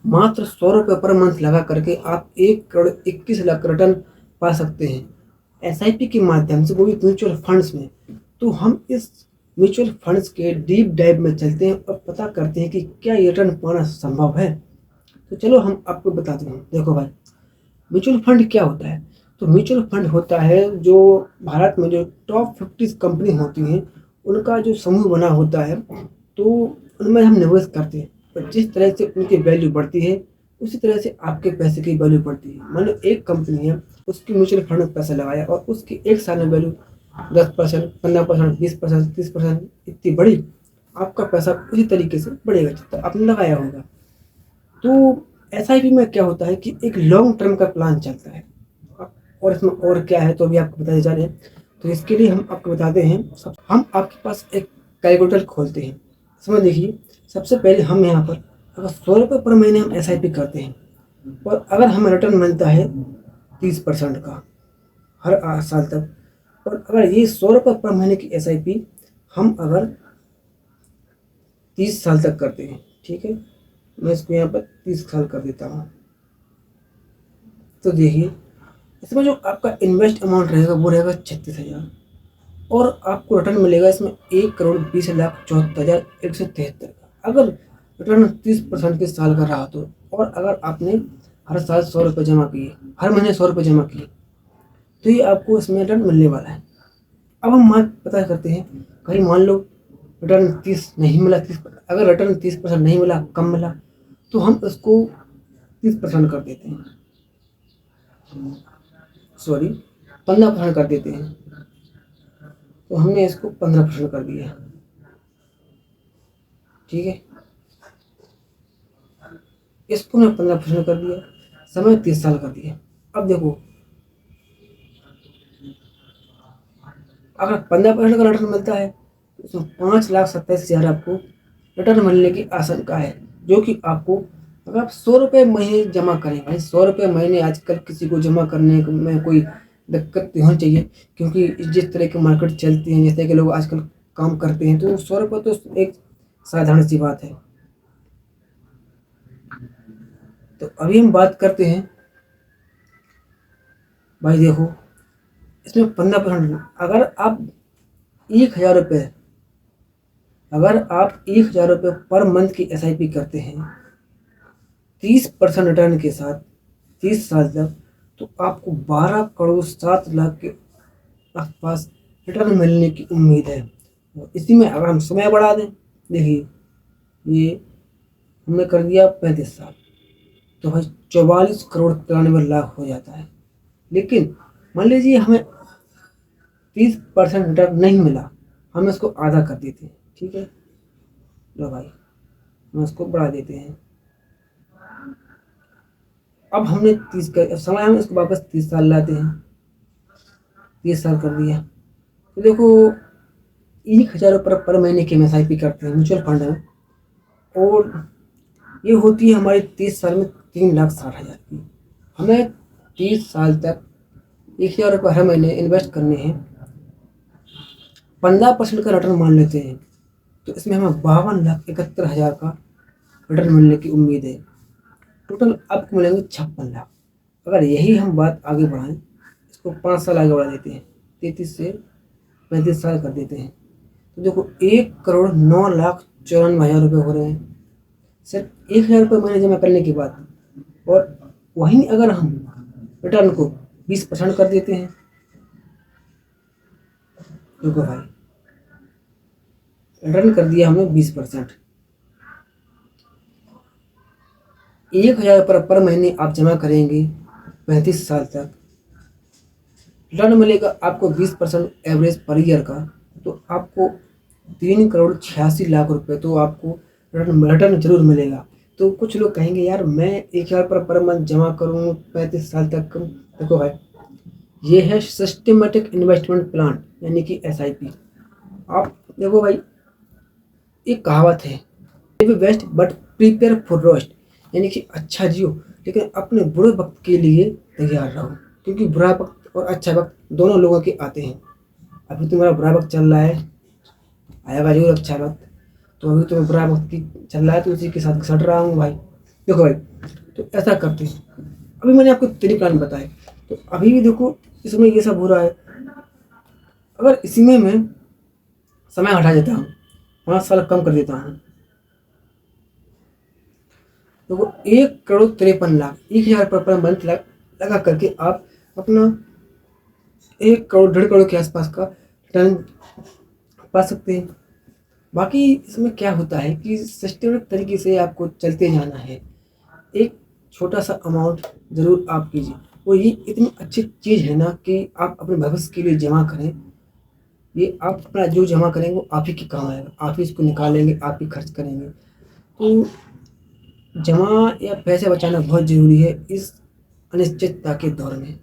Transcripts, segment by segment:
मात्र 100 रुपये per month लगा करके आप 1 करोड़ 21 लाख रिटर्न पा सकते हैं एसआईपी के माध्यम से, वो भी म्यूचुअल फंड्स में। तो हम इस म्यूचुअल फंड्स के डीप डाइव में चलते हैं और पता करते हैं कि क्या ये रिटर्न पाना संभव है। तो चलो हम आपको बताते हैं। देखो भाई, म्यूचुअल फंड क्या होता है? तो म्यूचुअल फंड होता है जो भारत में जो टॉप 50 कंपनी होती हैं उनका जो समूह बना होता है, तो उनमें हम निवेश करते हैं। पर जिस तरह से उनकी वैल्यू बढ़ती है उसी तरह से आपके पैसे की वैल्यू बढ़ती है। मान लो एक कंपनी है, उसकी म्यूचुअल फंड में पैसा लगाया और उसकी एक साल में वैल्यू 10%, 15%, 20%, 30% इतनी बढ़ी, आपका पैसा उसी तरीके से बढ़ेगा जितना आपने लगाया होगा। तो एसआईपी में क्या होता है कि एक लॉन्ग टर्म का प्लान चलता है। और इसमें और क्या है तो अभी आपको बताते जा रहे हैं। तो इसके लिए हम आपको बताते हैं। हम आपके पास एक कैलकुलेटर खोलते हैं। समझ देखिए, सबसे पहले हम यहाँ पर अगर 100 रुपये पर महीने हम एसआईपी करते हैं और अगर हमें रिटर्न मिलता है 30% का हर साल तक, और अगर ये 100 रुपये पर महीने की एसआईपी हम अगर 30 साल तक करते हैं, ठीक है, मैं इसको यहाँ पर 30 साल कर देता हूँ। तो देखिए, इसमें जो आपका इन्वेस्ट अमाउंट रहेगा वो रहेगा 36,000 और आपको रिटर्न मिलेगा इसमें 1,20,74,173 का। अगर रिटर्न 30% के साल का रहा तो, और अगर आपने हर साल 100 रुपये जमा किए, हर महीने 100 रुपये जमा किए, तो ये आपको इसमें रिटर्न मिलने वाला है। अब हम पता करते हैं, कहीं मान लो रिटर्न 30 नहीं मिला, 30, अगर रिटर्न 30% नहीं मिला, कम मिला, तो हम इसको 30% कर देते हैं, सॉरी 15% कर देते हैं। तो हमने इसको 15% कर दिया, ठीक है, इसको मैं 15% कर दिया, समय 30 साल कर दिया। अब देखो, अगर 15% का रिटर्न मिलता है तो इसमें 5,27,000 आपको रिटर्न मिलने की आशंका है, जो कि आपको अगर आप 100 रुपये महीने जमा करें, भाई 100 रुपये महीने आजकल किसी को जमा करने में कोई दिक्कत नहीं होनी चाहिए, क्योंकि जिस तरह की मार्केट चलती है, जिस तरह के लोग आजकल काम करते हैं, तो 100 रुपये तो एक साधारण सी बात है। तो अभी हम बात करते हैं, भाई देखो, इसमें 15%, अगर आप 1,000 रुपये पर मंथ की एसआईपी करते हैं 30% रिटर्न के साथ 30 साल तक, तो आपको 12,07,00,000 के आसपास रिटर्न मिलने की उम्मीद है। और इसी में अगर हम समय बढ़ा दें, देखिए ये हमने कर दिया 35 साल, तो भाई 44,93,00,000 हो जाता है। लेकिन मान लीजिए हमें 30% रिटर्न नहीं मिला, हम इसको आधा कर देते हैं, ठीक है, लो भाई हम इसको बढ़ा देते हैं। अब हमने 30 का समय, हम इसको वापस 30 साल लाते हैं, 30 साल कर दिया। तो देखो, 1,000 रुपये पर महीने की एसआईपी करते हैं म्यूचुअल फंड में, और ये होती है हमारी 30 साल में 3,60,000 की। हमें 30 साल तक 1,000 रुपये हर महीने इन्वेस्ट करने हैं, 15% का रिटर्न मान लेते हैं, तो इसमें हमें 52,71,000 का रिटर्न मिलने की उम्मीद है। टोटल आपको मिलेंगे 56 लाख। अगर यही हम बात आगे बढ़ाएं, इसको 5 साल आगे बढ़ा देते हैं, 33 से 35 साल कर देते हैं, तो देखो 1,09,94,000 रुपये हो रहे हैं सिर्फ 1,000 रुपये महीने जमा करने के बाद। और वहीं अगर हम रिटर्न को 20% कर देते हैं, देखो भाई रिटर्न कर दिया हमने 20%, 1,000 रुपये पर महीने आप जमा करेंगे 35 साल तक, रिटर्न मिलेगा आपको 20% एवरेज पर ईयर का, तो आपको 3,86,00,000 रुपये तो आपको रिटर्न जरूर मिलेगा। तो कुछ लोग कहेंगे यार मैं 1,000 रुपये पर मंथ जमा करूँ 35 साल तक, देखो भाई ये है सिस्टमेटिक इन्वेस्टमेंट प्लान, यानी कि एसआईपी। आप देखो भाई, एक कहावत है, live best but prepare for roast, यानी कि अच्छा जियो लेकिन अपने बुरे वक्त के लिए तैयार रहो, क्योंकि बुरा वक्त और अच्छा वक्त दोनों लोगों के आते हैं। अभी तुम्हारा बुरा वक्त चल रहा है, आएगा जरूर अच्छा वक्त, तो अभी तुम्हें बुरा वक्त की चल रहा है तो उसी के साथ घसट रहा हूँ भाई। देखो भाई, तो ऐसा करते हैं, अभी मैंने आपको 3 प्लान बताए, तो अभी भी देखो इसमें ये सब हो रहा है। अगर इसी में मैं समय हटा देता हूँ, 5 साल कम कर देता हूँ, तो वो 1,53,00,000 1,000 पर मंथ लगा करके आप अपना 1 करोड़ 1.5 करोड़ के आसपास का रिटर्न पा सकते हैं। बाकी इसमें क्या होता है कि सिस्टमेटिक तरीके से आपको चलते जाना है। एक छोटा सा अमाउंट ज़रूर आप कीजिए, और ये इतनी अच्छी चीज़ है ना कि आप अपने भविष्य के लिए जमा करें। ये आप अपना जो जमा करेंगे वो आप ही के काम आएगा, आप ही इसको निकालेंगे, आप ही खर्च करेंगे। तो जमा या पैसे बचाना बहुत ज़रूरी है इस अनिश्चितता के दौर में।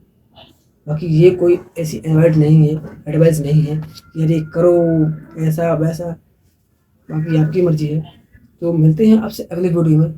बाकी ये कोई ऐसी एडवाइस नहीं है कि अरे करो ऐसा वैसा, बाकी आपकी मर्जी है। तो मिलते हैं आपसे अगले वीडियो में।